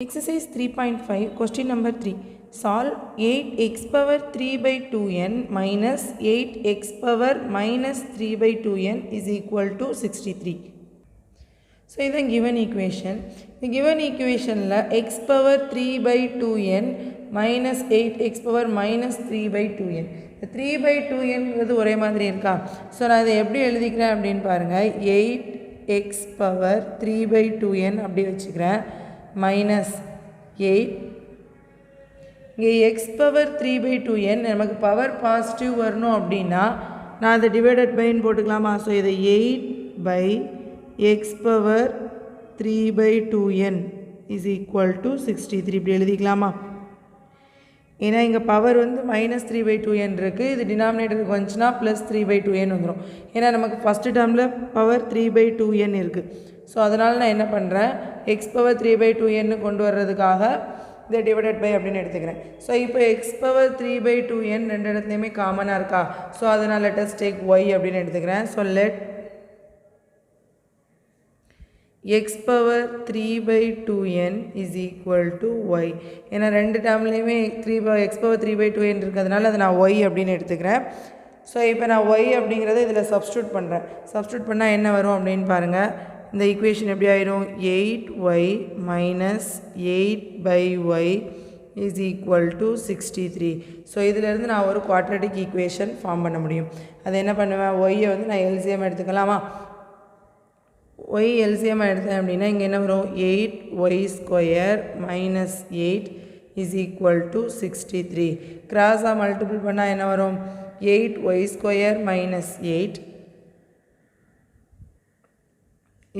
Exercise 3.5 question number 3. Solve 8x power 3 by 2n minus 8x power minus 3 by 2n is equal to 63. So, this is given equation. The given equation la x power 3 by 2n minus 8x power minus 3 by 2n. The 3 by 2n is ஒரே மாதிரி இருக்கா. So, நான் இதை எப்படி எழுதிக்கிறேன் அப்படின்னு பாருங்க. 8x power 3 by 2n அப்படி வச்சுக்கிறேன். minus 8 இங்கே x power 3 by 2n நமக்கு பவர் பாசிட்டிவ் வரணும் அப்படின்னா நான் அதை டிவைடட் பைன்னு போட்டுக்கலாமா. ஸோ இதை 8 by x power 3 by 2n is equal to 63 இப்படி எழுதிக்கலாமா. ஏன்னா இங்கே பவர் வந்து மைனஸ் 3 by 2n இருக்குது. இது டினாமினேட்டருக்கு வந்துச்சுன்னா ப்ளஸ் 3 by 2n வந்துடும். ஏன்னா நமக்கு ஃபஸ்ட்டு டேர்மில் பவர் 3 by 2n இருக்குது. ஸோ அதனால் நான் என்ன பண்ணுறேன், எக்ஸ் பவர் 3 by 2n கொண்டு வர்றதுக்காக இதை டிவைடட் பை அப்படின்னு எடுத்துக்கிறேன். ஸோ இப்போ எக்ஸ் பவர் 3 by 2n ரெண்டு இடத்துலையுமே காமனாக இருக்கா. ஸோ அதனால் லெட் அஸ் டேக் ஒய் அப்படின்னு எடுத்துக்கிறேன். So let x power 3 by 2n is equal to y. ஏன்னா ரெண்டு டேர்ம்லேயுமே x power 3 by 2n இருக்கிறதுனால அதை நான் y அப்படின்னு எடுத்துக்கிறேன். ஸோ இப்போ நான் y அப்படிங்கிறத இதில் சப்ஸ்டியூட் பண்ணுறேன். சப்ஸ்டியூட் பண்ணால் என்ன வரும் அப்படின்னு பாருங்கள். இந்த ஈக்குவேஷன் எப்படி ஆயிரும், 8y minus 8 by y is equal to 63. So இதிலேருந்து நான் ஒரு குவாட்ரட்டிக் ஈக்குவேஷன் ஃபார்ம் பண்ண முடியும். அதை என்ன பண்ணுவேன், ஒய்யை வந்து நான் எல்சிஎம் எடுத்துக்கலாமா. y LCM எடுத்தேன் அப்படின்னா இங்கே என்ன வரும், 8y square minus 8 is equal to 63. கிராஸாக மல்டிபிள் பண்ணால் என்ன வரும், 8y square minus 8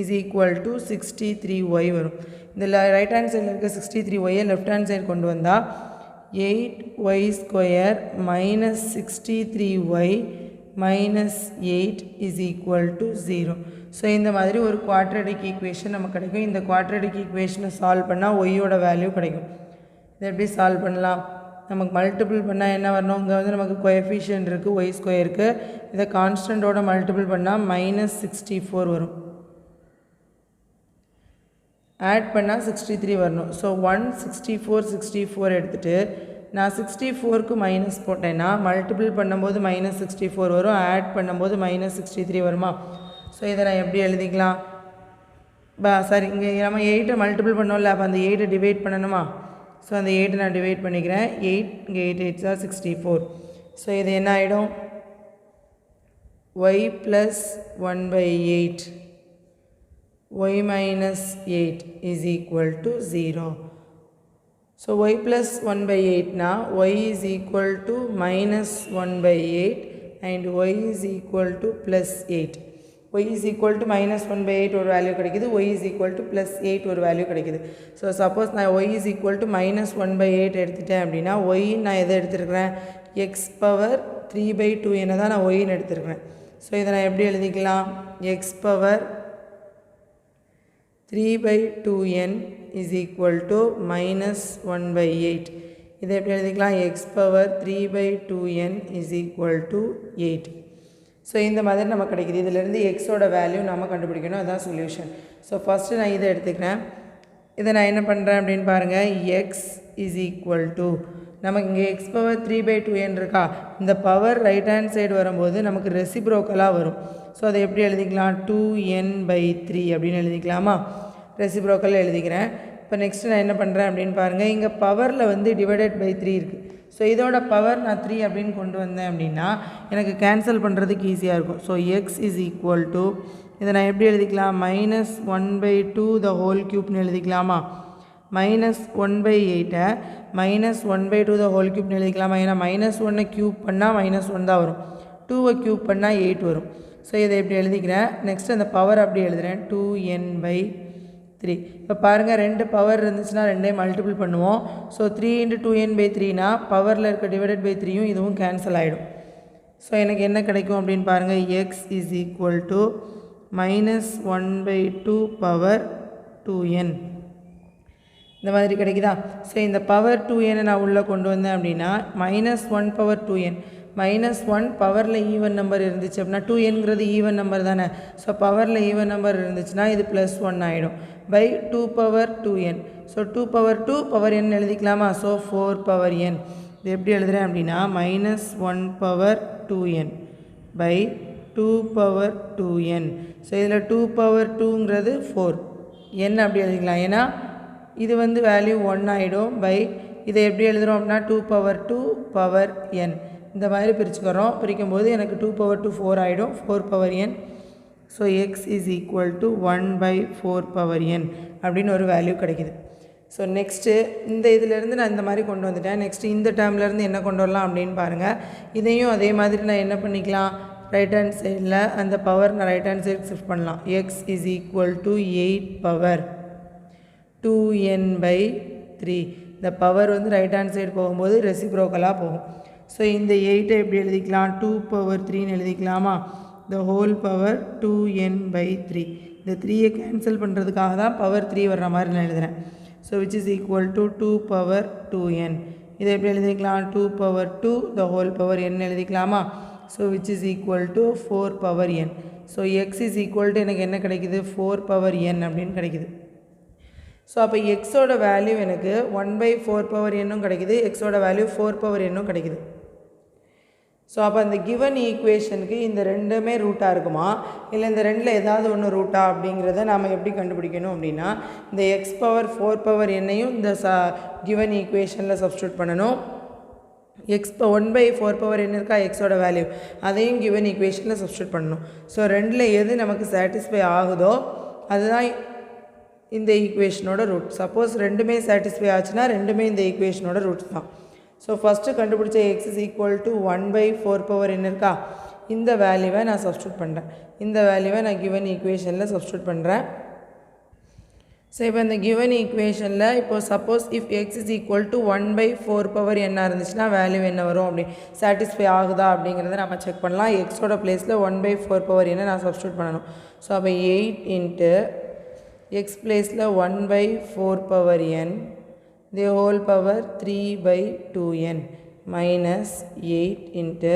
is equal to 63y வரும். இதில் ரைட் ஹேண்ட் சைடில் இருக்க 63yயை லெஃப்ட் ஹேண்ட் சைடு கொண்டு வந்தால் 8y square minus 63y minus 8 is equal to 0. So இந்த மாதிரி ஒரு குவாட்ரட்டிக் ஈக்குவேஷன் நமக்கு கிடைக்கும். இந்த குவாட்ரட்டிக் ஈக்குவேஷனை சால்வ் பண்ணால் ஒய்யோட வேல்யூ கிடைக்கும். இதை எப்படி சால்வ் பண்ணலாம், நமக்கு மல்டிபிள் பண்ணால் என்ன வரணும், இங்கே வந்து நமக்கு கோஎஃபிஷியன்ட் இருக்குது ஒய் ஸ்கொயருக்கு. இதை கான்ஸ்டண்ட்டோட மல்டிபிள் பண்ணால் மைனஸ் 64 வரும். ஆட் பண்ணால் 63 வரணும். ஸோ 164 எடுத்துகிட்டு நான் 64க்கு மைனஸ் போட்டேன்னா மல்டிபிள் பண்ணும்போது மைனஸ் 64 வரும், ஆட் பண்ணும்போது மைனஸ் 63 வருமா. ஸோ இதை நான் எப்படி எழுதிக்கலாம், சாரி இங்கே நம்ம 8 மல்டிபிள் பண்ணோம்ல, அப்போ அந்த 8 டிவைட் பண்ணணுமா. ஸோ அந்த 8 நான் டிவைட் பண்ணிக்கிறேன். 8 இங்கே 8 8 ஆர் 64. ஸோ இது என்ன ஆகிடும், y plus 1/8 y minus 8 is equal to 0. So y plus 1/8னா y is equal to minus 1/8 and y is equal to plus 8. y is equal to minus 1/8 ஒரு வேல்யூ கிடைக்குது, y is equal to plus 8 ஒரு value கிடைக்குது. So suppose நான் y is equal to minus 1/8 எடுத்துட்டேன் அப்படின்னா y நான் எதை எடுத்துருக்கிறேன், x power 3 by 2n தான் நான் yன்னு எடுத்துருக்கிறேன். ஸோ இதை நான் எப்படி எழுதிக்கலாம், x power 3 by 2n is equal to minus 1/8. இதை எப்படி எழுதிக்கலாம், x power 3 by 2n is equal to 8. So இந்த மாதிரி நமக்கு கிடைக்கிது. இதிலேருந்து எக்ஸோட வேல்யூ நம்ம கண்டுபிடிக்கணும், அதுதான் சொல்யூஷன். ஸோ ஃபஸ்ட்டு நான் இதை எடுத்துக்கிறேன். இதை நான் என்ன பண்ணுறேன் அப்படின்னு பாருங்கள், எக்ஸ் இஸ் ஈக்குவல் டு நமக்கு இங்கே எக்ஸ் பவர் 3 by 2n இருக்கா. இந்த பவர் ரைட் ஹேண்ட் சைடு வரும்போது நமக்கு ரெசிப்ரோக்கலாக வரும். ஸோ அதை எப்படி எழுதிக்கலாம், 2n/3 அப்படின்னு எழுதிக்கலாமா. ரெசிப்ரோக்கல் எழுதிக்கிறேன். இப்போ நெக்ஸ்ட்டு நான் என்ன பண்ணுறேன் அப்படின்னு பாருங்கள், இங்கே பவரில் வந்து டிவைடட் பை 3 இருக்குது. ஸோ இதோட பவர் நான் 3 அப்படின்னு கொண்டு வந்தேன் அப்படின்னா எனக்கு கேன்சல் பண்ணுறதுக்கு ஈஸியாக இருக்கும். So x is equal to இதை நான் எப்படி எழுதிக்கலாம், மைனஸ் 1/2 த ஹோல் க்யூப்னு எழுதிக்கலாமா. மைனஸ் 1/8 மைனஸ் 1/2 த ஹோல் க்யூப்னு எழுதிக்கலாமா. ஏன்னா மைனஸ் 1 க்யூப் பண்ணால் மைனஸ் 1 தான் வரும், 2 க்யூப் பண்ணால் 8 வரும். ஸோ இதை எப்படி எழுதிக்கிறேன், நெக்ஸ்ட் அந்த பவர் அப்படி எழுதுகிறேன், 2n/3. இப்போ பாருங்கள், ரெண்டு பவர் இருந்துச்சுன்னா ரெண்டையும் மல்டிபிள் பண்ணுவோம். ஸோ 3 × 2n/3னா பவரில் இருக்க டிவைடட் பை 3யும் இதுவும் கேன்சல் ஆகிடும். ஸோ எனக்கு என்ன கிடைக்கும் அப்படின்னு பாருங்கள், X is equal to minus 1/2 power 2n இந்த மாதிரி கிடைக்குதா. ஸோ இந்த பவர் 2n நான் உள்ளே கொண்டு வந்தேன் அப்படின்னா மைனஸ் 1 பவர் 2n -1 பவரில் ஈவன் நம்பர் இருந்துச்சு அப்படின்னா 2nங்கிறது ஈவன் நம்பர் தானே. ஸோ பவரில் ஈவன் நம்பர் இருந்துச்சுன்னா இது +1 ஆகிடும் by 2 power 2n. So 2 power 2 power n எழுதிக்கலாமா. So 4 power n. இது எப்படி எழுதுகிறேன் அப்படின்னா -1 power 2n by 2 power 2n. So இதில் 2 பவர் 2ங்கிறது 4 n அப்படி எழுதிக்கலாம். ஏன்னா இது வந்து வேல்யூ 1 ஆகிடும் பை இதை எப்படி எழுதுகிறோம் அப்படின்னா 2 பவர் 2 பவர் n. இந்த மாதிரி பிரிச்சுக்கிறோம். பிரிக்கும்போது எனக்கு 2 பவர் 2 4 ஆகிடும் 4 power n. So x is equal to 1 by 4 power n அப்படின்னு ஒரு வேல்யூ கிடைக்குது. ஸோ நெக்ஸ்ட்டு இந்த இதிலேருந்து நான் இந்த மாதிரி கொண்டு வந்துட்டேன். நெக்ஸ்ட்டு இந்த டேர்ம்லேருந்து என்ன கொண்டு வரலாம் அப்படின்னு பாருங்கள். இதையும் அதே மாதிரி நான் என்ன பண்ணிக்கலாம், ரைட் ஹேண்ட் சைடில் அந்த பவர் நான் ரைட் ஹேண்ட் சைடு ஷிஃப்ட் பண்ணலாம். x is equal to 8 power 2n by 3. இந்த பவர் வந்து ரைட் ஹேண்ட் சைடு போகும்போது ரெசிப்ரோக்கலாக போகும். ஸோ இந்த 8ஐ எப்படி எழுதிக்கலாம், 2 பவர் 3ன்னு எழுதிக்கலாமா. The whole power 2n by 3. இந்த 3ஐ கேன்சல் பண்ணுறதுக்காக தான் பவர் 3 வர்ற மாதிரி நான் எழுதுகிறேன். So which is equal to 2 power 2n. இதை எப்படி எழுதிக்கலாம், 2 power 2 the whole power n எழுதிக்கலாமா. So which is equal to 4 power n. So x is equal to எனக்கு என்ன கிடைக்குது, 4 பவர் n அப்படின்னு கிடைக்குது. ஸோ அப்போ எக்ஸோட வேல்யூ எனக்கு 1 பை 4 பவர் என்னும் கிடைக்குது, எக்ஸோட வேல்யூ 4 பவர் என்னும் கிடைக்குது. ஸோ அப்போ அந்த கிவன் ஈக்குவேஷனுக்கு இந்த ரெண்டுமே ரூட்டாக இருக்குமா, இல்லை இந்த ரெண்டில் ஏதாவது ஒன்று ரூட்டா அப்படிங்கிறத நாம் எப்படி கண்டுபிடிக்கணும் அப்படின்னா, இந்த எக்ஸ் பவர் 4 பவர் என்னையும் இந்த கிவன் ஈக்குவேஷனில் சப்ஸ்டியூட் பண்ணணும். எக்ஸ் 1 பை 4 பவர் என்ன இருக்கா எக்ஸோட வேல்யூ, அதையும் கிவன் ஈக்குவேஷனில் சப்ஸ்டியூட் பண்ணணும். ஸோ ரெண்டில் எது நமக்கு சாட்டிஸ்ஃபை ஆகுதோ அதுதான் இந்த ஈக்குவேஷனோட ரூட். சப்போஸ் ரெண்டுமே சாட்டிஸ்ஃபை ஆச்சுன்னா ரெண்டுமே இந்த ஈக்குவேஷனோட ரூட்ஸ் தான். ஸோ ஃபஸ்ட்டு கண்டுபிடிச்ச x is equal to 1 by 4 power என்ன இருக்கா, இந்த வேல்யூவை நான் சப்ஸ்டியூட் பண்ணுறேன். இந்த வேல்யூவை நான் கிவன் ஈக்குவேஷனில் சப்ஸ்டியூட் பண்ணுறேன். ஸோ இப்போ இந்த கிவன் ஈக்குவேஷனில் இப்போது suppose if x is equal to 1 by 4 power என்ன இருந்துச்சுன்னா வேல்யூ என்ன வரும் அப்படி சாட்டிஸ்ஃபை ஆகுதா அப்படிங்கிறத நம்ம செக் பண்ணலாம். எக்ஸோட பிளேஸில் 1 பை 4 பவர் என்ன நான் சப்ஸ்டியூட் பண்ணணும். ஸோ அப்போ 8 இன்ட்டு x பிளேஸில் 1 by 4 power n the whole power 3 by 2n minus 8 into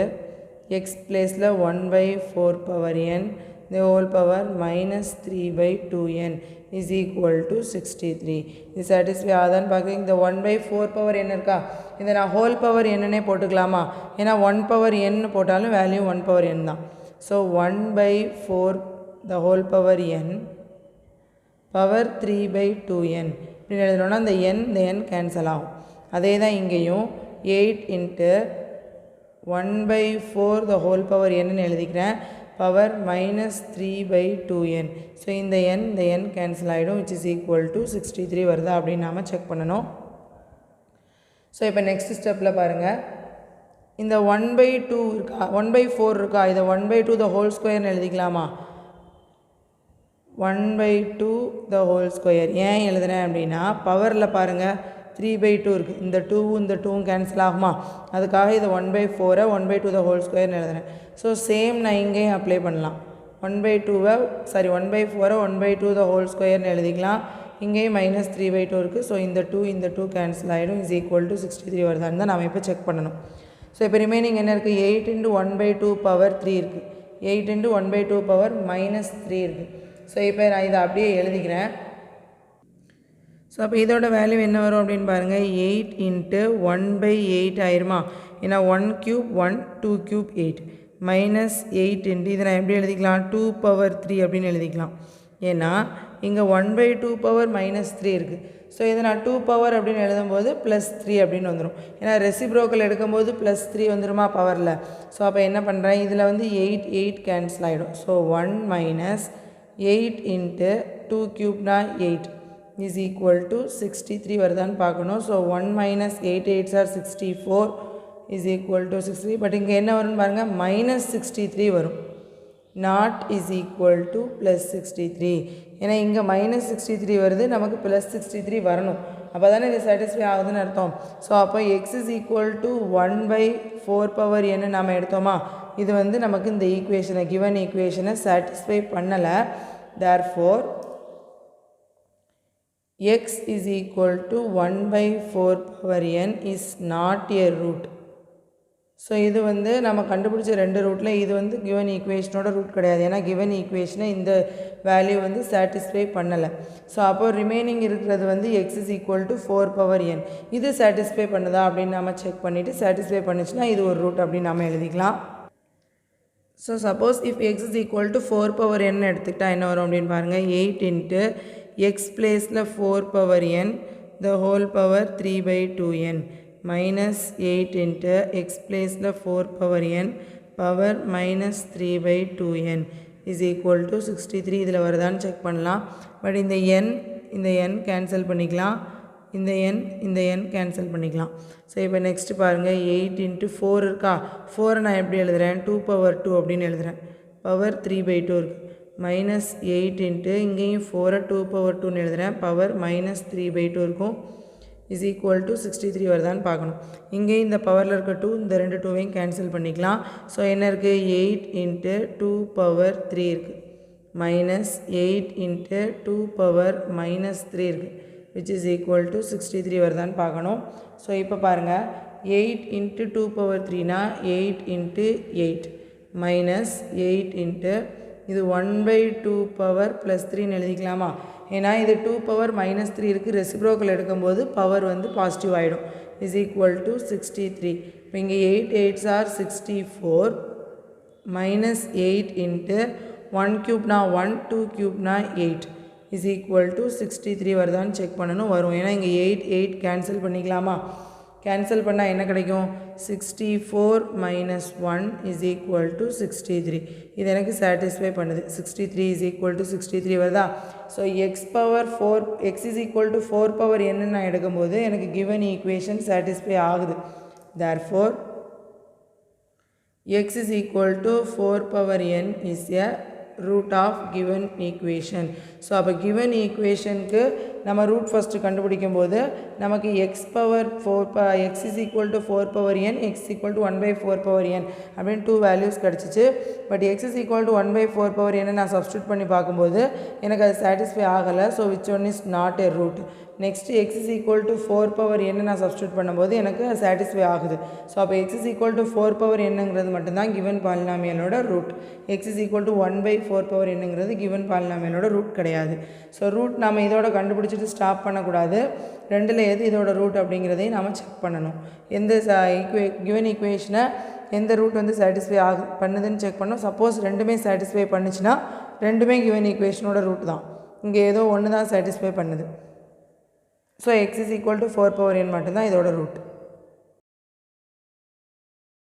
x பிளேஸில் 1 by 4 power n the whole power minus 3 by 2n is equal to 63. இது சாட்டிஸ்ஃபை ஆகுதான்னு பார்க்குறேன். இந்த 1 பை 4 பவர் n இருக்கா, இதை நான் ஹோல் பவர் என்னன்னே போட்டுக்கலாமா, ஏன்னா 1 பவர் n போட்டாலும் வேல்யூ 1 பவர் n தான். So 1 by 4 the whole power n power 3 by 2n அப்படின்னு எழுதணும்னா இந்த n கேன்சல் ஆகும். அதே தான் இங்கேயும் 8 into 1 by 4 the whole power என்னன்னு எழுதிக்கிறேன், power minus 3 by 2n. So இந்த n கேன்சல் ஆகிடும், விச் இஸ் ஈக்குவல் டு 63 வருதா அப்படின்னு நாம் செக் பண்ணணும். ஸோ இப்போ நெக்ஸ்ட் ஸ்டெப்பில் பாருங்கள், இந்த 1 பை 2 இருக்கா, 1 பை 4 இருக்கா, இதை 1 பை 2 த ஹோல் ஸ்கொயர்னு எழுதிக்கலாமா. 1 பை 2 த ஹோல் ஸ்கொயர் ஏன் எழுதுகிறேன் அப்படின்னா பவரில் பாருங்கள் 3 பை 2 இருக்குது, இந்த 2வும் கேன்சல் ஆகுமா, அதுக்காக இதை 1 பை 4 1 பை 2 த ஹோல் ஸ்கொயர்னு எழுதுகிறேன். ஸோ சேம் நான் இங்கேயும் அப்ளை பண்ணலாம். 1 பை 4 1 பை 2 த ஹோல் ஸ்கொயர்னு எழுதிக்கலாம். இங்கேயும் மைனஸ் 3 பை 2 இருக்குது. ஸோ இந்த 2 கேன்சல் ஆகிடும், இஸ் ஈக்குவல் டு 63 வருதான்னு தான் நம்ம இப்போ செக் பண்ணணும். ஸோ இப்போ ரிமைனிங் என்ன இருக்குது, 8 இன்ட்டு 1 பை 2 பவர் 3 இருக்குது, 8 இன்ட்டு 1 பை 2 பவர் மைனஸ் 3 இருக்குது. ஸோ இப்போ நான் இதை அப்படியே எழுதிக்கிறேன். ஸோ அப்போ இதோட வேல்யூ என்ன வரும் அப்படின்னு பாருங்கள், 8 இன்ட்டு 1 பை 8 ஆயிருமா, ஏன்னா 1 க்யூப் 1 2 க்யூப் 8 மைனஸ் 8 இன்ட்டு இதை நான் எப்படி எழுதிக்கலாம், 2 பவர் 3 அப்படின்னு எழுதிக்கலாம். ஏன்னா இங்கே 1 பை 2 பவர் மைனஸ் 3 இருக்குது. ஸோ இதை நான் 2 பவர் அப்படின்னு எழுதும்போது ப்ளஸ் 3 அப்படின்னு வந்துடும். ஏன்னா ரெசிப்ரோக்கல் எடுக்கும்போது ப்ளஸ் 3 வந்துடுமா பவரில். ஸோ அப்போ என்ன பண்ணுறேன், இதில் வந்து 8 கேன்சல் ஆகிடும். ஸோ 1 மைனஸ் 8 இன்ட்டு 2 க்யூப்னா 8 இஸ் ஈக்குவல் டு 63 வருதான்னு பார்க்கணும். So 1 minus 8 8s are 64 is equal to 63. But இங்கே என்ன வரும்னு பாருங்கள், மைனஸ் 63 வரும், not is equal to plus 63. ஏன்னா இங்கே மைனஸ் 63 வருது, நமக்கு ப்ளஸ் 63 வரணும், அப்போ தானே இது சாட்டிஸ்ஃபை ஆகுதுன்னு அர்த்தம். ஸோ அப்போ x is equal to 1 by 4 power என்ன நாம் எடுத்தோமா, இது வந்து நமக்கு இந்த ஈக்குவேஷனை கிவன் ஈக்குவேஷனை சாட்டிஸ்ஃபை பண்ணலை. Therefore x is equal to 1 by 4 power n is not a root. So இது வந்து நம்ம கண்டுபிடிச்ச ரெண்டு ரூட்டில் இது வந்து கிவன் ஈக்குவேஷனோட ரூட் கிடையாது. ஏன்னா கிவன் ஈக்குவேஷனை இந்த வேல்யூ வந்து சாட்டிஸ்ஃபை பண்ணலை. ஸோ அப்போ ரிமைனிங் இருக்கிறது வந்து X is equal to 4n. இது சாட்டிஸ்ஃபை பண்ணுதா அப்படின்னு நம்ம செக் பண்ணிவிட்டு சாட்டிஸ்ஃபை பண்ணிச்சுன்னா இது ஒரு ரூட் அப்படின்னு நம்ம எழுதிக்கலாம். So suppose if x is equal to 4n எடுத்துக்கிட்டால் என்ன வரும் அப்படின்னு பாருங்கள். 8 இன்ட்டு எக்ஸ் பிளேஸில் 4n the whole power 3/2n minus 8 into x place la 4n power minus 3/2n is equal to 63. இதில் வருதான்னு செக் பண்ணலாம். பட் இந்த n கேன்சல் பண்ணிக்கலாம், இந்த n கேன்சல் பண்ணிக்கலாம். ஸோ இப்போ நெக்ஸ்ட் பாருங்கள். 8 into 4 இருக்கா, 4 நான் எப்படி எழுதுகிறேன், 2/2 அப்படின்னு எழுதுகிறேன். பவர் 3/2 இருக்குது. மைனஸ் 8 இன்ட்டு இங்கேயும் 4 2/2ன்னு எழுதுகிறேன். பவர் minus 3/2 இருக்கும். is equal to 63 வருதான்னு பார்க்கணும். இங்கே இந்த பவரில் இருக்க 2 இந்த ரெண்டு 2வையும் கேன்சல் பண்ணிக்கலாம். ஸோ என்ன இருக்குது, 8 இன்ட்டு 2/3 இருக்குது. மைனஸ் 8 இன்ட்டு 2/-3 இருக்குது. which is equal to 63 வருதான்னு பார்க்கணும். ஸோ இப்போ பாருங்கள். 8 இன்ட்டு 2/3னா 8 இன்ட்டு 8 மைனஸ் 8 இன்ட்டு இது 1/2 + 3ன்னு எழுதிக்கலாமா. ஏன்னா இது 2/-3 இருக்குது. ரெசிப்ரோக்கல் எடுக்கும்போது பவர் வந்து பாசிட்டிவ் ஆகிடும். Is equal to 63. இப்போ இங்கே 8 8s are 64 மைனஸ் 8 இன்ட்டு 1 க்யூப்னா 1 2 க்யூப்னா 8 இஸ் ஈக்குவல் டு 63 வருதான்னு செக் பண்ணணும். வரும். ஏன்னா இங்கே 8 8 கேன்சல் பண்ணிக்கலாமா. கேன்சல் பண்ணால் என்ன கிடைக்கும், 64 மைனஸ் 1 இஸ் ஈக்குவல் டு 63. இது எனக்கு சாட்டிஸ்ஃபை பண்ணுது. 63 இஸ் ஈக்குவல் டு 63 வருதா. So x is equal to 4n நான் எடுக்கும்போது எனக்கு கிவன் ஈக்குவேஷன் சாட்டிஸ்ஃபை ஆகுது. Therefore X is equal to 4n is a root of given equation. So அப்போ given equationக்கு நம்ம ரூட் ஃபஸ்ட்டு கண்டுபிடிக்கும் போது நமக்கு x is equal to 4n, x is equal to 1/4n அப்படின்னு 2 வேல்யூஸ் கிடச்சிச்சு. But x is equal to 1/4n நான் substitute பண்ணி பார்க்கும்போது எனக்கு அது சாட்டிஸ்ஃபை ஆகலை. So which one is not a root. Next x is equal to 4n நான் substitute பண்ணும்போது எனக்கு சாட்டிஸ்ஃபை ஆகுது. ஸோ அப்போ x is equal to 4n மட்டும்தான் கிவன் பாலினாமியலோட root. x is equal to 1/4n given பாலினாமியலோட ரூட் கிடையாது. ஸோ ரூட் நம்ம இதோட கண்டுபிடிச்சிட்டு ஸ்டாப் பண்ணக்கூடாது. ரெண்டில் எது இதோட ரூட் அப்படிங்கிறதையும் நாம் செக் பண்ணணும். எந்த கிவன் ஈக்குவேஷனை எந்த ரூட் வந்து சாட்டிஸ்ஃபை பண்ணுதுன்னு செக் பண்ணோம். சப்போஸ் ரெண்டுமே சாட்டிஸ்ஃபை பண்ணுச்சுன்னா ரெண்டுமே கிவன் ஈக்குவேஷனோட ரூட் தான். இங்கே ஏதோ ஒன்று தான் சாட்டிஸ்ஃபை பண்ணுது. So x is equal to 4n மட்டும்தான் இதோட ரூட்.